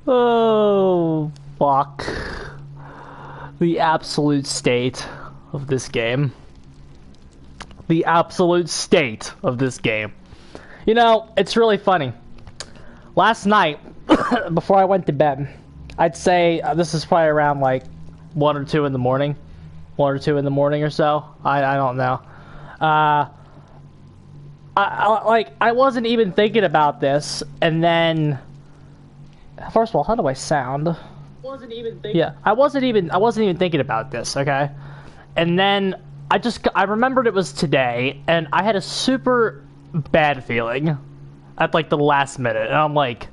Oh, fuck. The absolute state of this game. The absolute state of this game. You know, it's really funny. Last night, before I went to bed, I'd say this is probably around like 1 or 2 in the morning. 1 or 2 in the morning or so. I don't know. I wasn't even thinking about this, and then first of all, how do I sound? Yeah, I wasn't even thinking about this, okay? And then I remembered it was today, and I had a super bad feeling at like the last minute, and I'm like,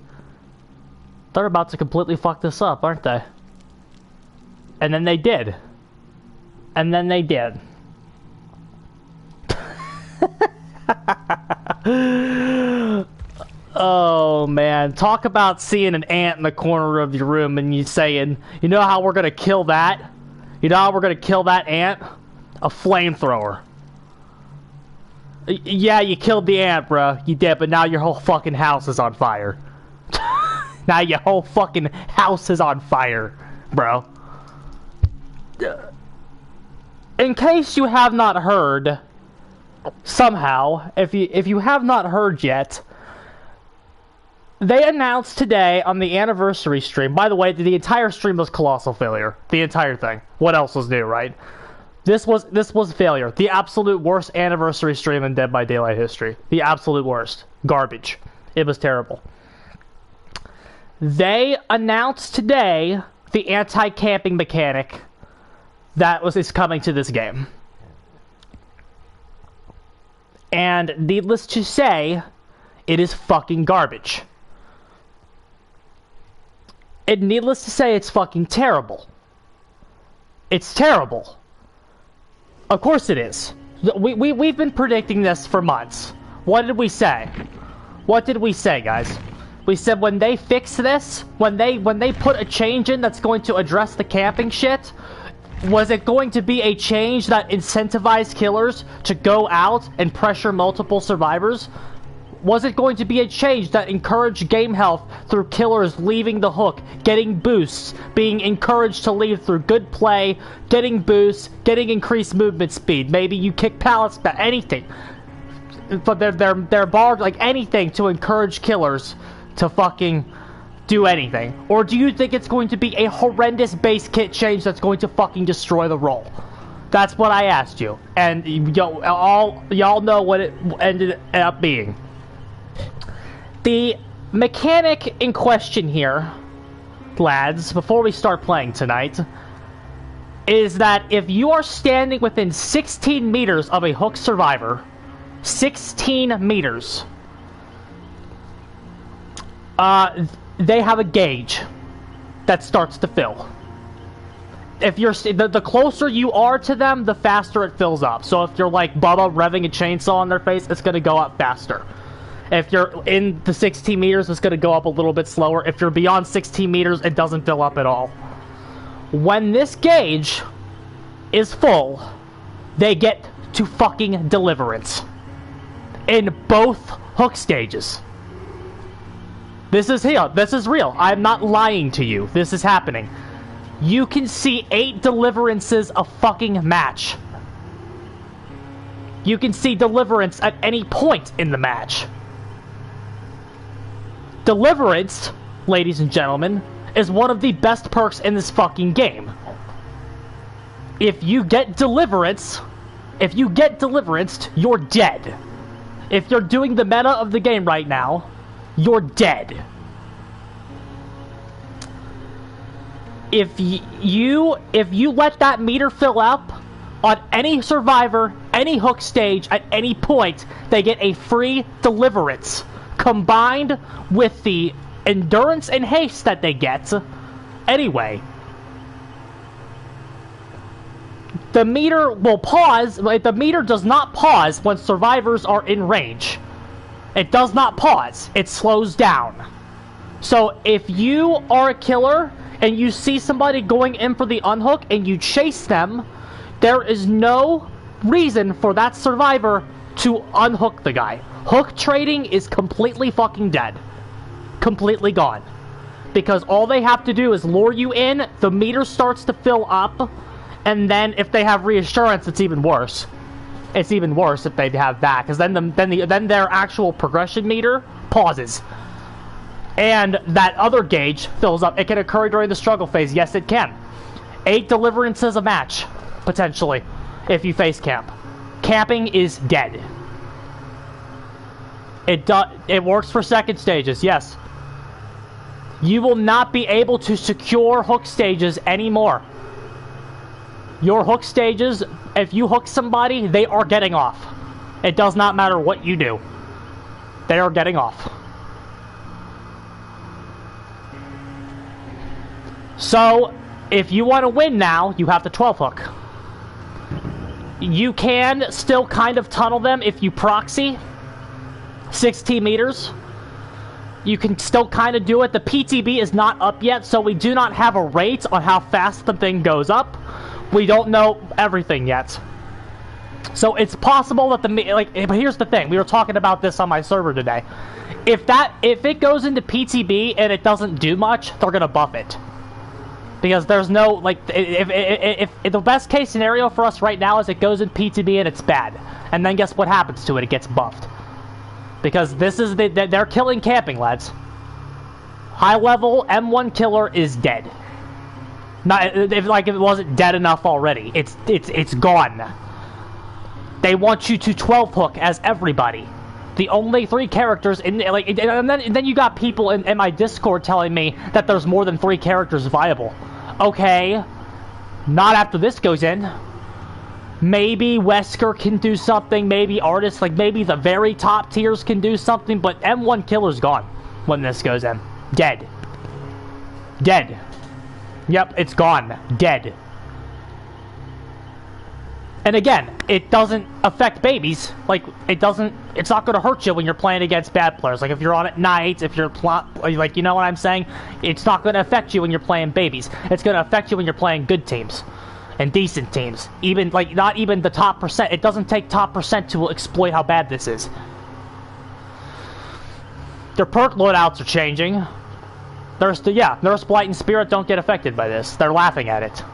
they're about to completely fuck this up, aren't they? And then they did. And then they did. Oh man, talk about seeing an ant in the corner of your room and you saying, you know how we're gonna kill that? You know how we're gonna kill that ant? A flamethrower. Yeah, you killed the ant, bro. You did, but now your whole fucking house is on fire. Now your whole fucking house is on fire, bro. In case you have not heard, somehow, if you have not heard yet, they announced today on the anniversary stream. By the way, the entire stream was colossal failure. The entire thing. What else was new, right? This was failure. The absolute worst anniversary stream in Dead by Daylight history. The absolute worst. Garbage. It was terrible. They announced today the anti-camping mechanic that is coming to this game. And needless to say, it is fucking garbage. And needless to say, it's fucking terrible. It's terrible. Of course it is. We've been predicting this for months. What did we say? What did we say, guys? We said when they fix this, when they put a change in that's going to address the camping shit, was it going to be a change that incentivized killers to go out and pressure multiple survivors? Was it going to be a change that encouraged game health through killers leaving the hook, getting boosts, being encouraged to leave through good play, getting boosts, getting increased movement speed? Maybe you kick pallets back, anything. But they're barred, like anything to encourage killers to fucking do anything. Or do you think it's going to be a horrendous base kit change that's going to fucking destroy the role? That's what I asked you. And y'all know what it ended up being. The mechanic in question here, lads, before we start playing tonight, is that if you are standing within 16 meters of a hook survivor, 16 meters, they have a gauge that starts to fill. If you're the closer you are to them, the faster it fills up. So if you're like Bubba revving a chainsaw on their face, it's gonna go up faster. If you're in the 16 meters, it's gonna go up a little bit slower. If you're beyond 16 meters, it doesn't fill up at all. When this gauge is full, they get to fucking deliverance in both hook stages. This is here. This is real. I'm not lying to you. This is happening. You can see 8 deliverances a fucking match. You can see deliverance at any point in the match. Deliverance, ladies and gentlemen, is one of the best perks in this fucking game. If you get deliverance, you're dead. If you're doing the meta of the game right now, you're dead. If you let that meter fill up on any survivor, any hook stage, at any point, they get a free deliverance combined with the endurance and haste that they get. Anyway, the meter will pause. The meter does not pause when survivors are in range. It does not pause. It slows down. So if you are a killer and you see somebody going in for the unhook and you chase them, there is no reason for that survivor to unhook the guy. Hook trading is completely fucking dead. Completely gone. Because all they have to do is lure you in, the meter starts to fill up, and then if they have reassurance, it's even worse. It's even worse if they have that, because then their actual progression meter pauses. And that other gauge fills up. It can occur during the struggle phase. Yes, it can. 8 deliverances a match, potentially, if you face camp. Camping is dead. It works for second stages, yes. You will not be able to secure hook stages anymore. Your hook stages, if you hook somebody, they are getting off. It does not matter what you do. They are getting off. So, if you want to win now, you have the 12 hook. You can still kind of tunnel them if you proxy 16 meters. You can still kind of do it. The PTB is not up yet, so we do not have a rate on how fast the thing goes up. We don't know everything yet. So it's possible that but here's the thing. We were talking about this on my server today. If it goes into PTB and it doesn't do much, they're gonna buff it. Because there's no, if the best case scenario for us right now is it goes in PTB and it's bad. And then guess what happens to it? It gets buffed. Because this is they're killing camping, lads. High level M1 killer is dead. Not if it wasn't dead enough already. It's gone. They want you to 12 hook as everybody. The only 3 characters in and then you got people in my Discord telling me that there's more than 3 characters viable. Okay, not after this goes in. Maybe Wesker can do something, maybe artists, maybe the very top tiers can do something, but M1 killer's gone when this goes in. Dead. Dead. Yep, it's gone. Dead. And again, it doesn't affect babies. It's not going to hurt you when you're playing against bad players. If you're on at night, if you're, you know what I'm saying? It's not going to affect you when you're playing babies. It's going to affect you when you're playing good teams. And decent teams. Even, not even the top percent. It doesn't take top percent to exploit how bad this is. Their perk loadouts are changing. Nurse, Blight, and Spirit don't get affected by this. They're laughing at it.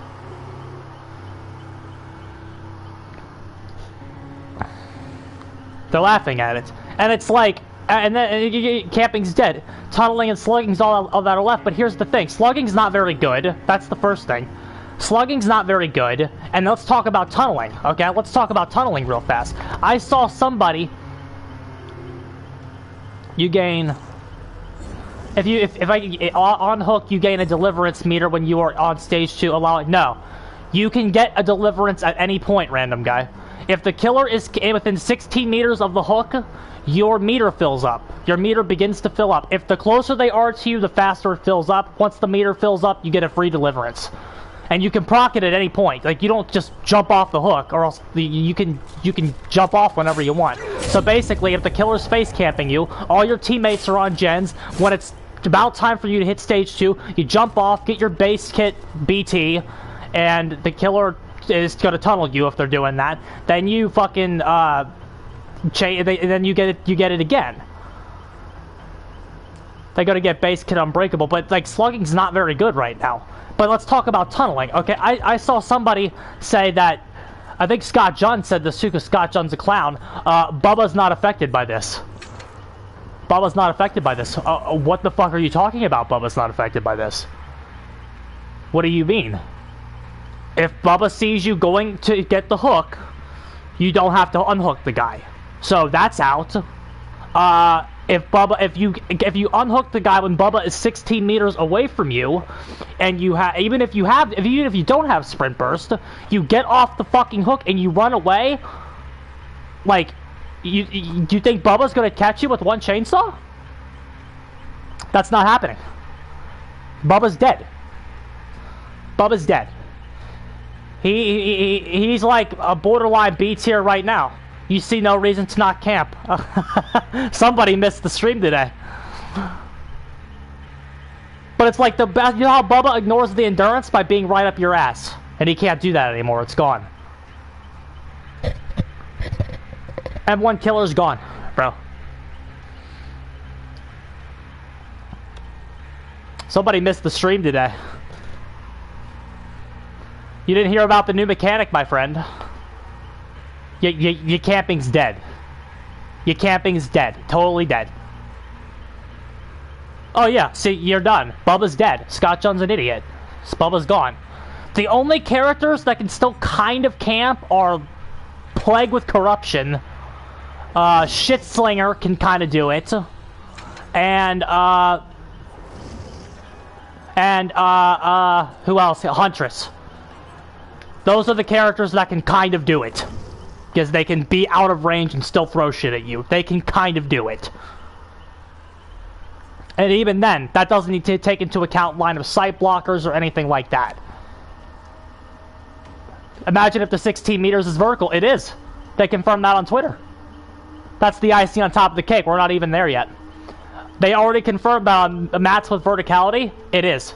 They're laughing at it. And it's and then camping's dead. Tunneling and slugging's all that are left, but here's the thing. Slugging's not very good. That's the first thing. Slugging's not very good, and let's talk about tunneling, okay? Let's talk about tunneling real fast. I saw somebody... You gain... on hook, you gain a deliverance meter when you are on stage 2, no. You can get a deliverance at any point, random guy. If the killer is within 16 meters of the hook, your meter fills up. Your meter begins to fill up. If the closer they are to you, the faster it fills up. Once the meter fills up, you get a free deliverance. And you can proc it at any point. You don't just jump off the hook, or else you can jump off whenever you want. So basically, if the killer's face camping you, all your teammates are on gens. When it's about time for you to hit stage 2, you jump off, get your base kit BT, and the killer is going to tunnel you if they're doing that. Then you fucking then you get it again. They got to get base kit unbreakable, but slugging's not very good right now. But let's talk about tunneling. Okay, I saw somebody say that, I think Scott Junn said this too, because Scott Junn's a clown. Bubba's not affected by this. Bubba's not affected by this. What the fuck are you talking about, Bubba's not affected by this? What do you mean? If Bubba sees you going to get the hook, you don't have to unhook the guy. So that's out. If you unhook the guy when Bubba is 16 meters away from you, and even if you don't have sprint burst, you get off the fucking hook and you run away. Do you think Bubba's gonna catch you with one chainsaw? That's not happening. Bubba's dead. Bubba's dead. He's like a borderline B tier right now. You see no reason to not camp. Somebody missed the stream today. But it's like the best. You know how Bubba ignores the endurance by being right up your ass, and he can't do that anymore. It's gone. M1 killer's gone, bro. Somebody missed the stream today. You didn't hear about the new mechanic, my friend. Your camping's dead. Your camping's dead. Totally dead. Oh yeah, see, you're done. Bubba's dead. Scott John's an idiot. Bubba's gone. The only characters that can still kind of camp are Plague with Corruption. Shitslinger can kind of do it. And who else? Huntress. Those are the characters that can kind of do it. Because they can be out of range and still throw shit at you. They can kind of do it. And even then, that doesn't need to take into account line of sight blockers or anything like that. Imagine if the 16 meters is vertical. It is. They confirmed that on Twitter. That's the icing on top of the cake. We're not even there yet. They already confirmed that on mats with verticality. It is.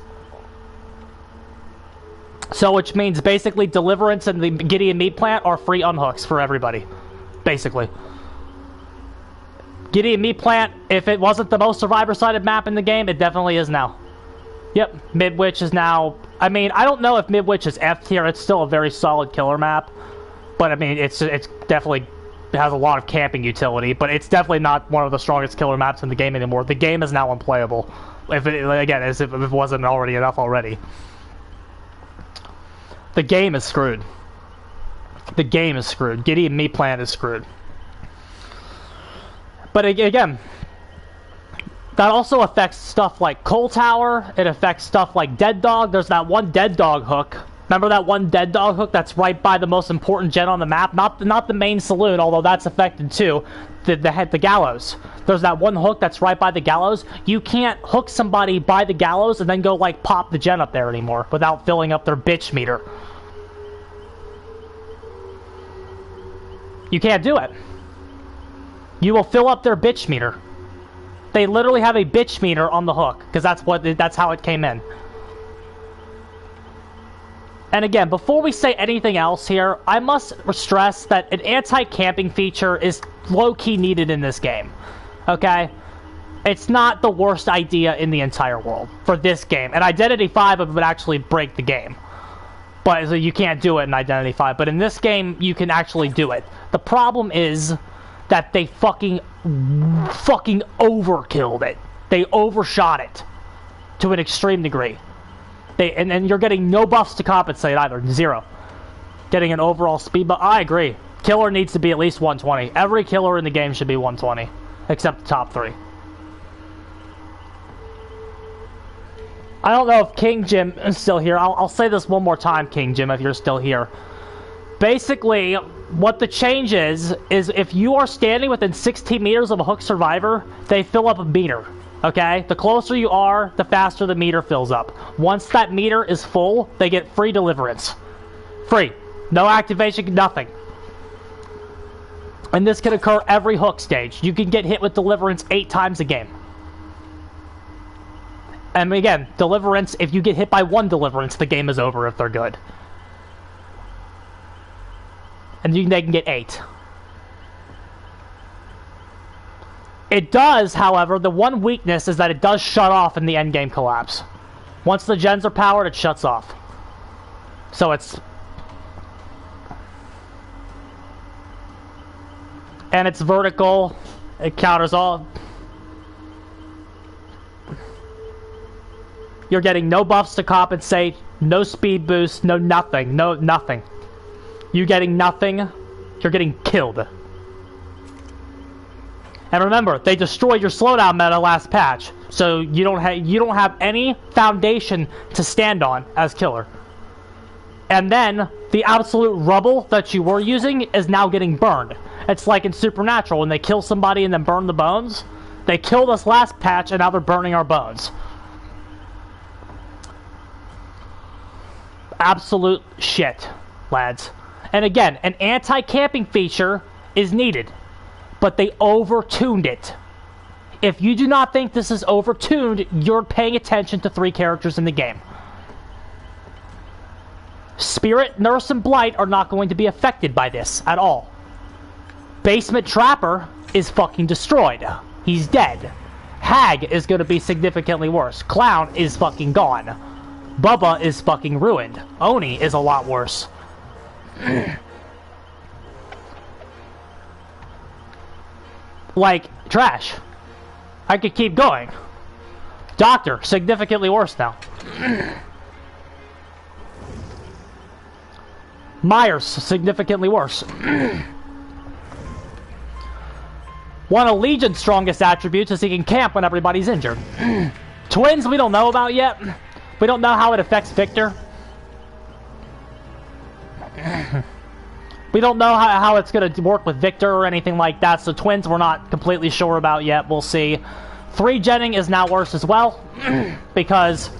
So, which means basically Deliverance and the Gideon Meat Plant are free unhooks for everybody. Basically. Gideon Meat Plant, if it wasn't the most survivor-sided map in the game, it definitely is now. Yep, Midwich is now... I mean, I don't know if Midwich is F tier. It's still a very solid killer map. But, I mean, it's definitely... It has a lot of camping utility, but it's definitely not one of the strongest killer maps in the game anymore. The game is now unplayable. If it, again, as if it wasn't already enough already. The game is screwed. The game is screwed. Gideon Meat Plant is screwed. But again, that also affects stuff like Coal Tower. It affects stuff like Dead Dog. There's that one Dead Dog hook. Remember that one Dead Dog hook that's right by the most important gen on the map? Not the main saloon, although that's affected too. The gallows. There's that one hook that's right by the gallows. You can't hook somebody by the gallows and then go like pop the gen up there anymore without filling up their bitch meter. You can't do it. You will fill up their bitch meter. They literally have a bitch meter on the hook because that's how it came in. And again, before we say anything else here, I must stress that an anti-camping feature is low-key needed in this game. Okay? It's not the worst idea in the entire world for this game. And Identity 5 would actually break the game. But so you can't do it in Identity 5. But in this game, you can actually do it. The problem is that they fucking overkilled it. They overshot it to an extreme degree. And you're getting no buffs to compensate either. Zero. Getting an overall speed buff. I agree. Killer needs to be at least 120. Every killer in the game should be 120. Except the top 3. I don't know if King Jim is still here. I'll say this one more time, King Jim, if you're still here. Basically, what the change is if you are standing within 16 meters of a hook survivor, they fill up a meter. Okay? The closer you are, the faster the meter fills up. Once that meter is full, they get free Deliverance. Free. No activation, nothing. And this can occur every hook stage. You can get hit with Deliverance 8 times a game. And again, Deliverance, if you get hit by 1 Deliverance, the game is over if they're good. And they can get 8. It does, however, the one weakness is that it does shut off in the endgame collapse. Once the gens are powered, it shuts off. So it's... And it's vertical. It counters all... You're getting no buffs to compensate, no speed boost, no nothing, no nothing. You're getting nothing. You're getting killed. And remember, they destroyed your slowdown meta last patch, so you don't have any foundation to stand on as killer. And then the absolute rubble that you were using is now getting burned. It's like in Supernatural when they kill somebody and then burn the bones. They killed us last patch and now they're burning our bones. Absolute shit. lads. And again, an anti-camping feature is needed, but they over-tuned it. If you do not think this is over-tuned, you're paying attention to 3 characters in the game. Spirit, Nurse, and Blight are not going to be affected by this at all. Basement Trapper is fucking destroyed. He's dead. Hag is going to be significantly worse. Clown is fucking gone. Bubba is fucking ruined. Oni is a lot worse. Like, trash. I could keep going. Doctor, significantly worse now. Myers, significantly worse. One of Legion's strongest attributes is he can camp when everybody's injured. Twins, we don't know about yet. We don't know how it affects Victor. We don't know how it's going to work with Victor or anything like that, so Twins we're not completely sure about yet. We'll see. 3-genning is now worse as well, because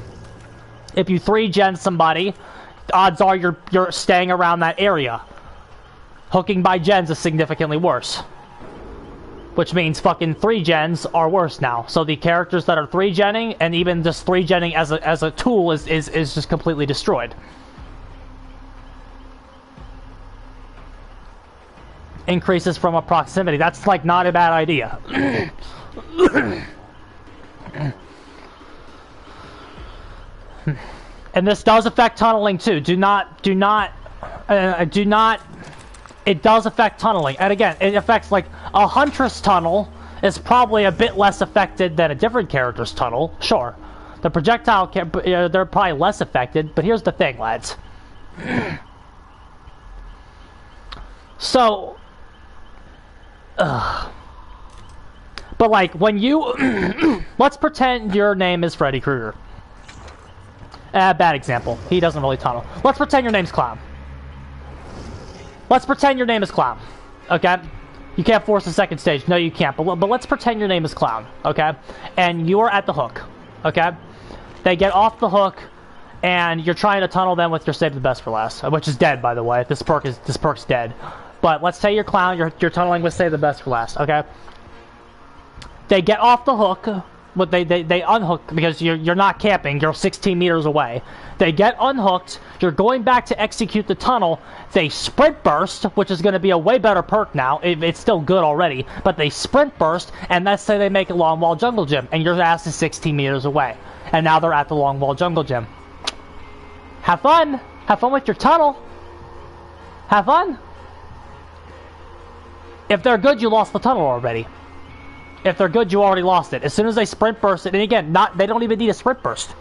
if you 3-gen somebody, odds are you're staying around that area. Hooking by gens is significantly worse. Which means fucking 3-gens are worse now. So the characters that are 3-genning, and even just 3-genning as a tool is just completely destroyed. Increases from a proximity. That's like not a bad idea. And this does affect tunneling too. Do not. It does affect tunneling, and again, it affects like a Huntress tunnel is probably a bit less affected than a different character's tunnel. Sure, the projectile they're probably less affected, but here's the thing, lads. So, but like when you let's pretend your name is Freddy Krueger. Bad example. He doesn't really tunnel. Let's pretend your name's Clown. Let's pretend your name is Clown, okay? You can't force the second stage. No, you can't. But let's pretend your name is Clown, okay? And you're at the hook, okay? They get off the hook, and you're trying to tunnel them with your save the best for last, which is dead, by the way. This perk's dead. But let's say you're Clown. You're tunneling with save the best for last, okay? They get off the hook. But they unhook because you're not camping. You're 16 meters away. They get unhooked. You're going back to execute the tunnel. They sprint burst, which is going to be a way better perk now. It's still good already, but they sprint burst, and let's say they make a long wall jungle gym, and your ass is 16 meters away, and now they're at the long wall jungle gym. Have fun. Have fun with your tunnel. Have fun. If they're good, you lost the tunnel already. If they're good, you already lost it. As soon as they sprint burst it, and again, they don't even need a sprint burst.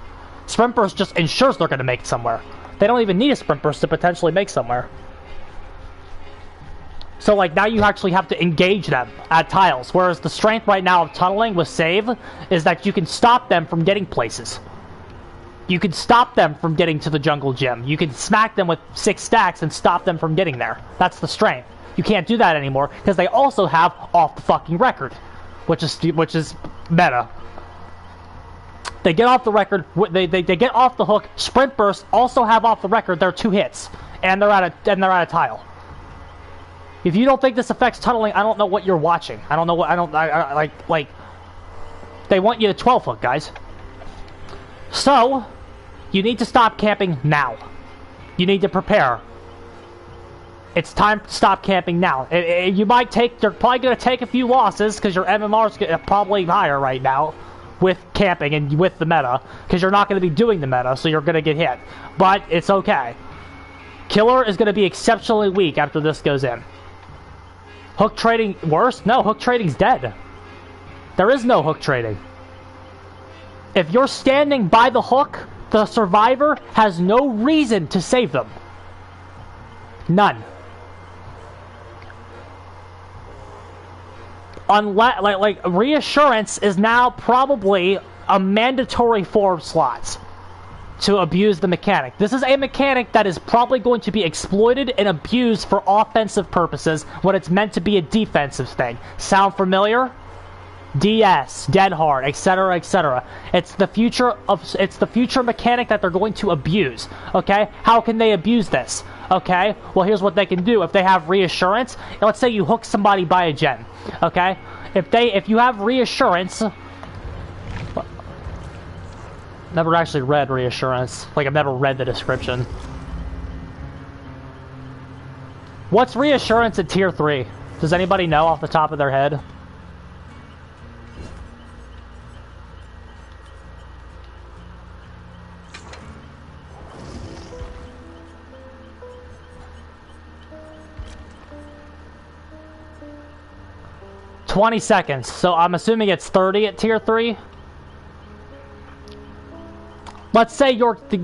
Sprint burst just ensures they're going to make it somewhere. They don't even need a sprint burst to potentially make somewhere. So, like, now you actually have to engage them at tiles. Whereas the strength right now of tunneling with save is that you can stop them from getting places. You can stop them from getting to the jungle gym. You can smack them with 6 stacks and stop them from getting there. That's the strength. You can't do that anymore because they also have off the fucking record. Which is meta. They get off the record. They get off the hook. Sprint burst also have off the record. They're 2 hits, and they're at a tile. If you don't think this affects tunneling, I don't know what you're watching. I don't know what I like. They want you to 12 hook, guys. So you need to stop camping now. You need to prepare. It's time to stop camping now. You're probably going to take a few losses because your MMR is probably higher right now with camping and with the meta because you're not going to be doing the meta, so you're going to get hit. But it's okay. Killer is going to be exceptionally weak after this goes in. Hook trading worse? No, hook trading's dead. There is no hook trading. If you're standing by the hook, the survivor has no reason to save them. None. Unless, Reassurance is now probably a mandatory 4 slots to abuse the mechanic. This is a mechanic that is probably going to be exploited and abused for offensive purposes when it's meant to be a defensive thing. Sound familiar? DS, Dead Hard, etc., etc. It's the future mechanic that they're going to abuse. Okay, how can they abuse this? Okay, well here's what they can do. If they have Reassurance, let's say you hook somebody by a gen. Okay, if you have Reassurance, never actually read Reassurance. Like I've never read the description. What's Reassurance at tier 3? Does anybody know off the top of their head? $20 seconds. So I'm assuming it's 30 at tier 3. Let's say you the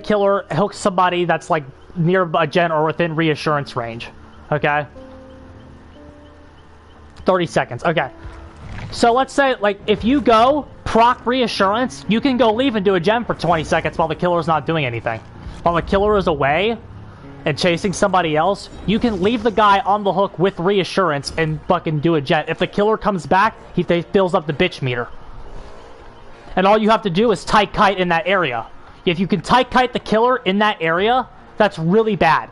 killer hooks somebody that's like near a gen or within Reassurance range. Okay. 30 seconds. Okay. So let's say like if you go proc Reassurance, you can go leave and do a gen for 20 seconds while the killer's not doing anything. While the killer is away and chasing somebody else, you can leave the guy on the hook with Reassurance and fucking do a gen. If the killer comes back, he fills up the bitch meter. And all you have to do is tight kite in that area. If you can tight kite the killer in that area, that's really bad.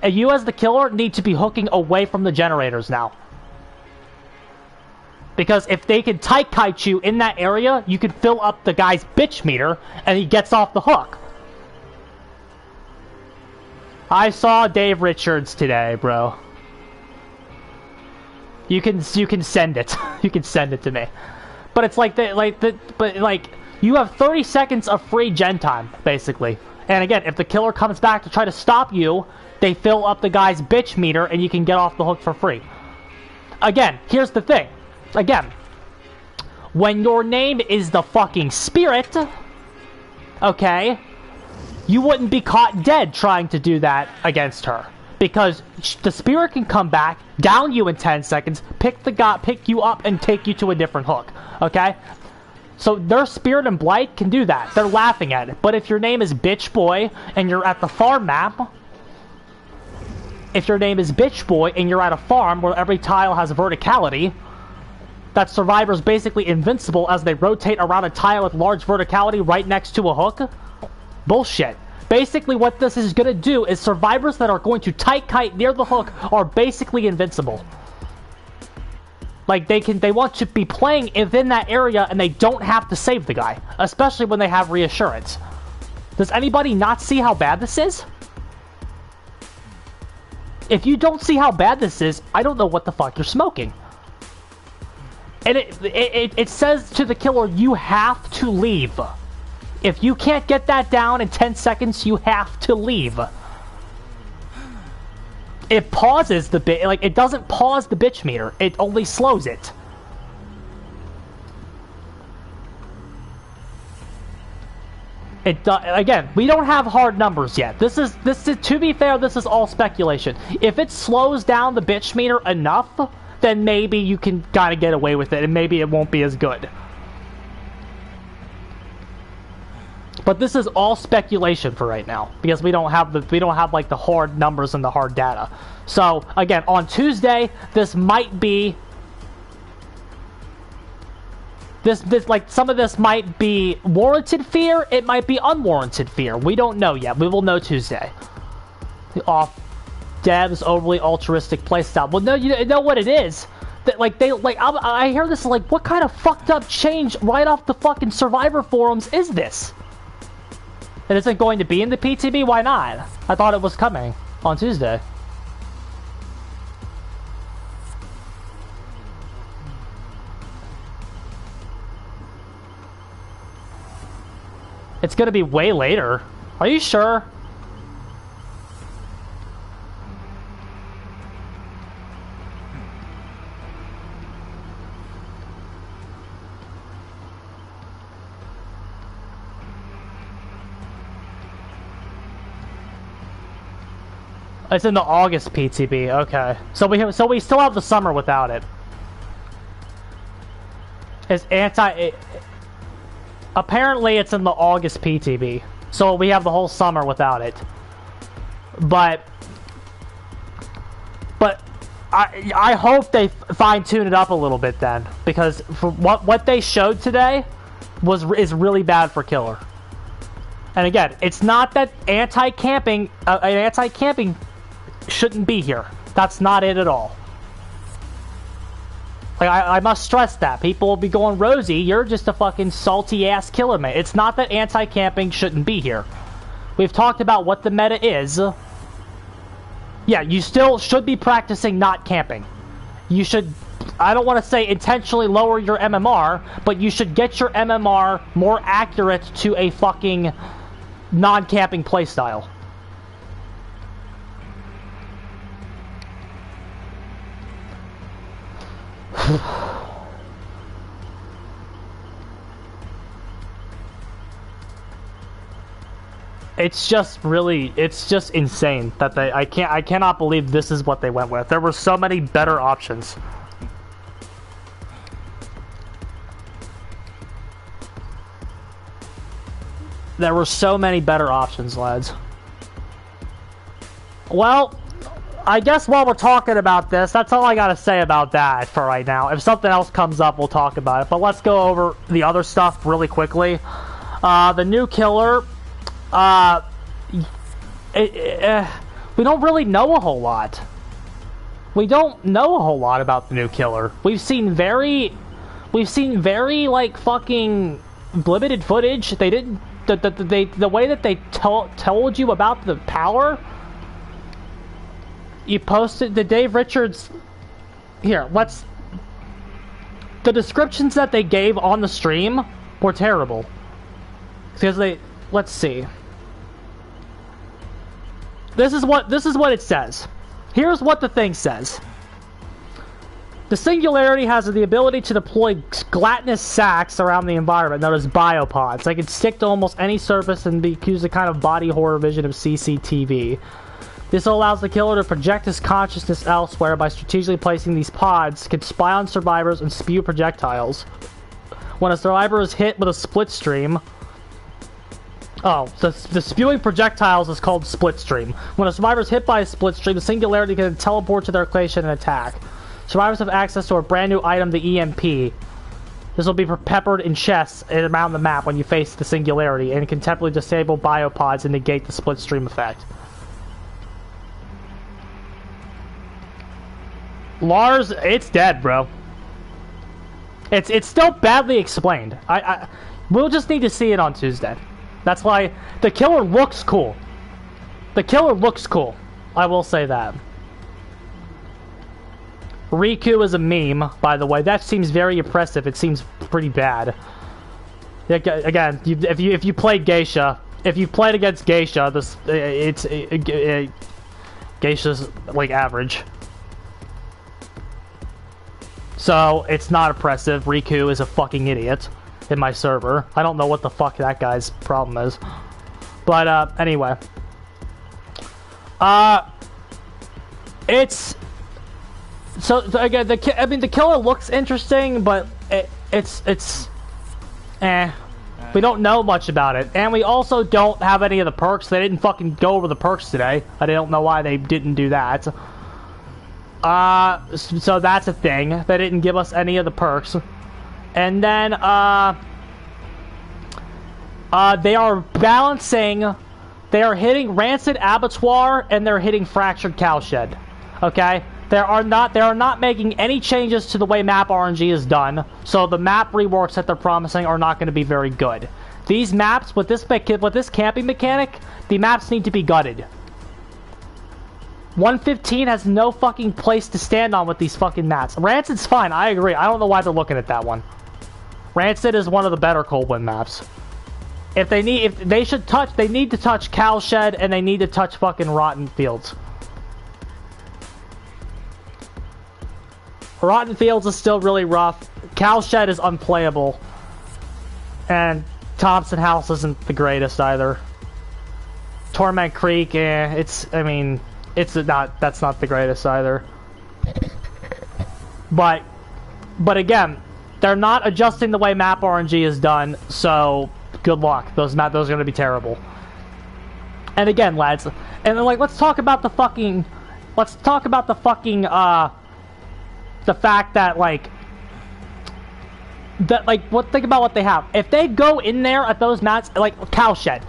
And you as the killer need to be hooking away from the generators now. Because if they can tight kite you in that area, you can fill up the guy's bitch meter and he gets off the hook. I saw Dave Richards today, bro. You can send it. You can send it to me. But it's like you have 30 seconds of free gen time, basically. And again, if the killer comes back to try to stop you, they fill up the guy's bitch meter and you can get off the hook for free. Again, here's the thing. Again, when your name is the fucking Spirit, okay, you wouldn't be caught dead trying to do that against her. Because the Spirit can come back, down you in 10 seconds, pick you up and take you to a different hook. Okay? So their Spirit and Blight can do that. They're laughing at it. But if your name is Bitch Boy and you're at the farm map, if your name is Bitch Boy and you're at a farm where every tile has verticality, that survivor's basically invincible as they rotate around a tile with large verticality right next to a hook. Bullshit. Basically what this is going to do is survivors that are going to tight kite near the hook are basically invincible. Like they want to be playing within that area and they don't have to save the guy. Especially when they have Reassurance. Does anybody not see how bad this is? If you don't see how bad this is, I don't know what the fuck you're smoking. And it says to the killer, you have to leave. If you can't get that down in 10 seconds, you have to leave. It pauses the bit, like it doesn't pause the bitch meter. It only slows it. Again, we don't have hard numbers yet. This is to be fair, this is all speculation. If it slows down the bitch meter enough, then maybe you can kind of get away with it and maybe it won't be as good. But this is all speculation for right now because we don't have like the hard numbers and the hard data. So again, on Tuesday, this might be like some of this might be warranted fear. It might be unwarranted fear. We don't know yet. We will know Tuesday. Off devs overly altruistic playstyle. Well, no, you know what it is. That I hear this like, what kind of fucked up change right off the fucking Survivor forums is this? It isn't going to be in the PTB? Why not? I thought it was coming on Tuesday. It's gonna be way later. Are you sure? It's in the August PTB. Okay, so we still have the summer without it. It's apparently it's in the August PTB, so we have the whole summer without it. But I hope they fine-tune it up a little bit then, because for what they showed today is really bad for killer. And again, it's not that anti-camping shouldn't be here. That's not it at all. Like, I must stress that. People will be going, Rosie, you're just a fucking salty-ass killer, mate. It's not that anti-camping shouldn't be here. We've talked about what the meta is. Yeah, you still should be practicing not camping. You should, I don't want to say intentionally lower your MMR, but you should get your MMR more accurate to a fucking non-camping playstyle. It's just really, it's just insane that I cannot believe this is what they went with. There were so many better options. There were so many better options, lads. Well, I guess while we're talking about this, that's all I gotta say about that for right now. If something else comes up, we'll talk about it. But let's go over the other stuff really quickly. The new killer, we don't really know a whole lot. We don't know a whole lot about the new killer. We've seen very like fucking limited footage. They didn't, the way that they told you about the power. You posted the Dave Richards. Here, the descriptions that they gave on the stream were terrible. Because let's see. This is what it says. Here's what the thing says. The Singularity has the ability to deploy gelatinous sacs around the environment known as biopods. They can stick to almost any surface and use a kind of body horror vision of CCTV. This allows the killer to project his consciousness elsewhere by strategically placing these pods, can spy on survivors and spew projectiles. When a survivor is hit with a split stream... Oh, the spewing projectiles is called split stream. When a survivor is hit by a split stream, the Singularity can teleport to their location and attack. Survivors have access to a brand new item, the EMP. This will be peppered in chests around the map when you face the Singularity, and can temporarily disable biopods and negate the split stream effect. Lars, it's dead, bro. It's still badly explained. We'll just need to see it on Tuesday. That's why the killer looks cool. The killer looks cool. I will say that. Riku is a meme, by the way. That seems very oppressive. It seems pretty bad. Again, if you played Geisha, if you played against Geisha, Geisha's like average. So, it's not oppressive. Riku is a fucking idiot in my server. I don't know what the fuck that guy's problem is. But, anyway. It's... So, again, the killer looks interesting, but it's... We don't know much about it. And we also don't have any of the perks. They didn't fucking go over the perks today. I don't know why they didn't do that. So that's a thing. They didn't give us any of the perks. And then, they are balancing, they are hitting Rancid Abattoir and they're hitting Fractured Cowshed. Okay? They are not making any changes to the way map RNG is done, so the map reworks that they're promising are not going to be very good. These maps, with this camping mechanic, the maps need to be gutted. 115 has no fucking place to stand on with these fucking maps. Rancid's fine, I agree. I don't know why they're looking at that one. Rancid is one of the better Coldwind maps. They need to touch Cowshed and they need to touch fucking Rotten Fields. Rotten Fields is still really rough. Cowshed is unplayable. And Thompson House isn't the greatest either. Torment Creek, that's not the greatest either. But again, they're not adjusting the way map RNG is done, so good luck. Those are going to be terrible. And again, lads, and then, like, let's talk about the fucking the fact that, like, think about what they have. If they go in there at those mats, like Cowshed,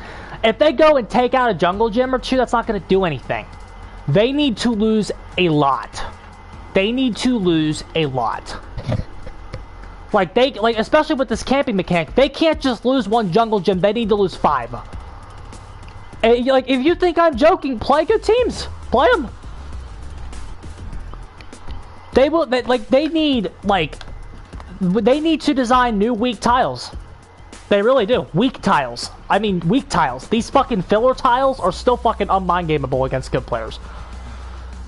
if they go and take out a jungle gym or two, that's not going to do anything. They need to lose a lot. They need to lose a lot. Like, especially with this camping mechanic, they can't just lose one jungle gym, they need to lose 5. And, like, if you think I'm joking, play good teams. Play them. They need to design new weak tiles. They really do. Weak tiles. I mean, weak tiles. These fucking filler tiles are still fucking unmine-gameable against good players.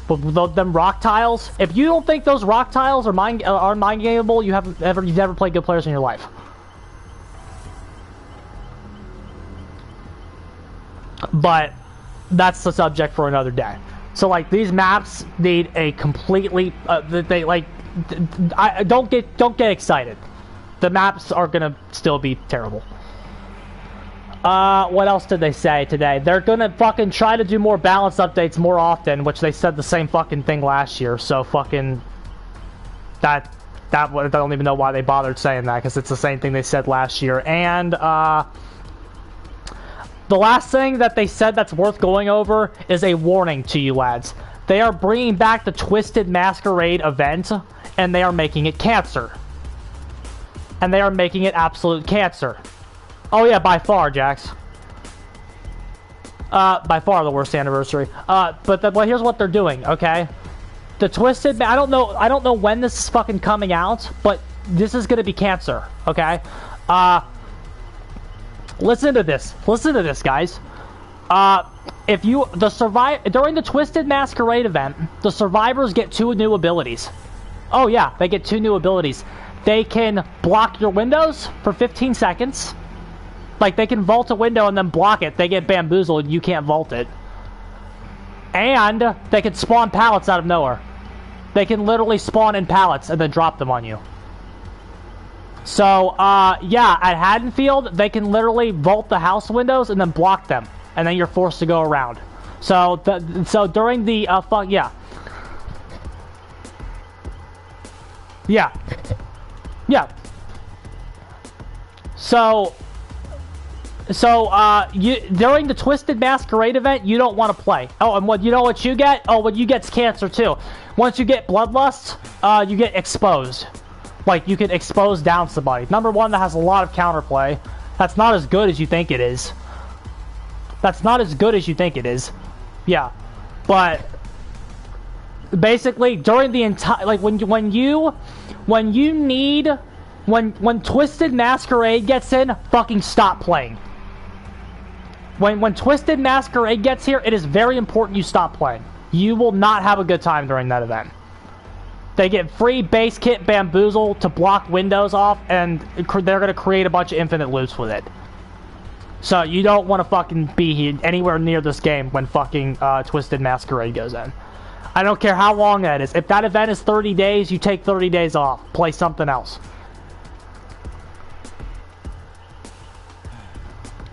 But them rock tiles, if you don't think those rock tiles are mind-gameable, you've never played good players in your life. But that's the subject for another day. So, like, these maps need a completely don't get excited. The maps are gonna still be terrible. What else did they say today? They're gonna fucking try to do more balance updates more often, which they said the same fucking thing last year. So fucking I don't even know why they bothered saying that, because it's the same thing they said last year. And the last thing that they said that's worth going over is a warning to you lads. They are bringing back the Twisted Masquerade event, and they are making it cancer. And they are making it absolute cancer. Oh yeah, by far, Jax. By far the worst anniversary. But here's what they're doing, okay? The Twisted, I don't know when this is fucking coming out, but this is gonna be cancer, okay? Listen to this, guys. During the Twisted Masquerade event, the survivors get 2 new abilities. Oh yeah, they get 2 new abilities. They can block your windows for 15 seconds. Like, they can vault a window and then block it. They get bamboozled and you can't vault it. And they can spawn pallets out of nowhere. They can literally spawn in pallets and then drop them on you. So, yeah, at Haddonfield, they can literally vault the house windows and then block them. And then you're forced to go around. So, during the, yeah. Yeah. Yeah. During the Twisted Masquerade event, you don't want to play. Oh, and you know what you get? Oh, what you get's cancer too. Once you get Bloodlust, you get exposed. Like, you can expose down somebody. Number 1, that has a lot of counterplay. That's not as good as you think it is. Yeah. But basically, during the entire, like, when Twisted Masquerade gets in, fucking stop playing. When Twisted Masquerade gets here, it is very important you stop playing. You will not have a good time during that event. They get free base kit bamboozle to block windows off, and they're going to create a bunch of infinite loops with it. So you don't want to fucking be anywhere near this game when fucking Twisted Masquerade goes in. I don't care how long that is. If that event is 30 days, you take 30 days off. Play something else.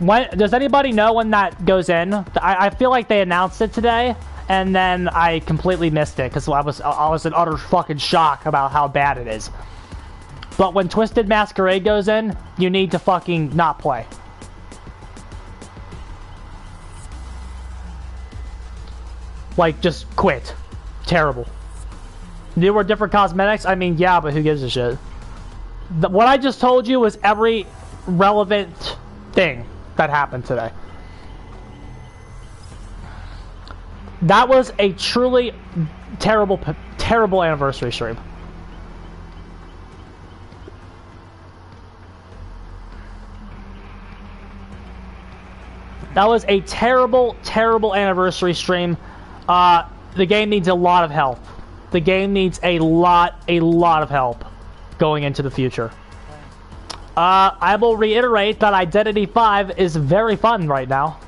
Does anybody know when that goes in? I feel like they announced it today, and then I completely missed it because I was in utter fucking shock about how bad it is. But when Twisted Masquerade goes in, you need to fucking not play. Like, just quit. Terrible. New or different cosmetics? I mean, yeah, but who gives a shit? What I just told you was every relevant thing that happened today. That was a truly terrible anniversary stream. That was a terrible anniversary stream. The game needs a lot of help. The game needs a lot of help going into the future. I will reiterate that Identity 5 is very fun right now.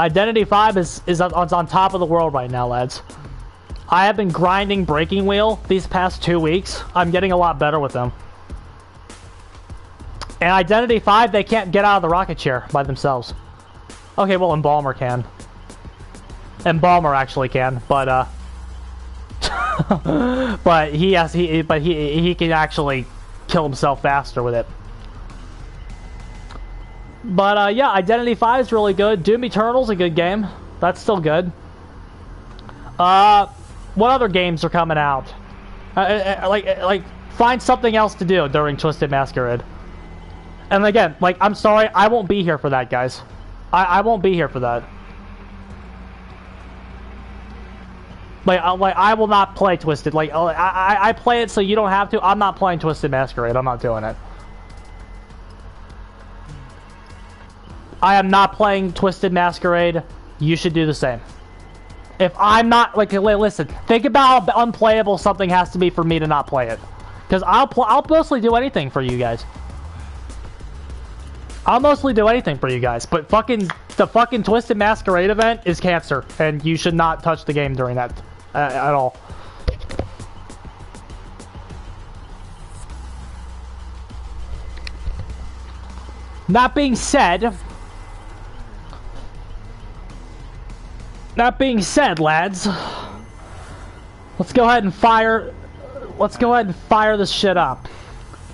Identity 5 is on top of the world right now, lads. I have been grinding Breaking Wheel these past 2 weeks. I'm getting a lot better with them. And Identity 5, they can't get out of the rocket chair by themselves. Okay, well, Embalmer can. Embalmer actually can, but, but he can actually kill himself faster with it. But yeah, Identity 5 is really good. Doom Eternal's a good game. That's still good. What other games are coming out? Like find something else to do during Twisted Masquerade. And again, like, I'm sorry, I won't be here for that, guys. I won't be here for that. Like I will not play Twisted. Like, I play it so you don't have to. I'm not playing Twisted Masquerade. I'm not doing it. I am not playing Twisted Masquerade. You should do the same. If I'm not, like, listen, think about how unplayable something has to be for me to not play it. Because I'll mostly do anything for you guys. I'll mostly do anything for you guys. But the fucking Twisted Masquerade event is cancer. And you should not touch the game during that at all. That being said, lads, let's go ahead and fire this shit up.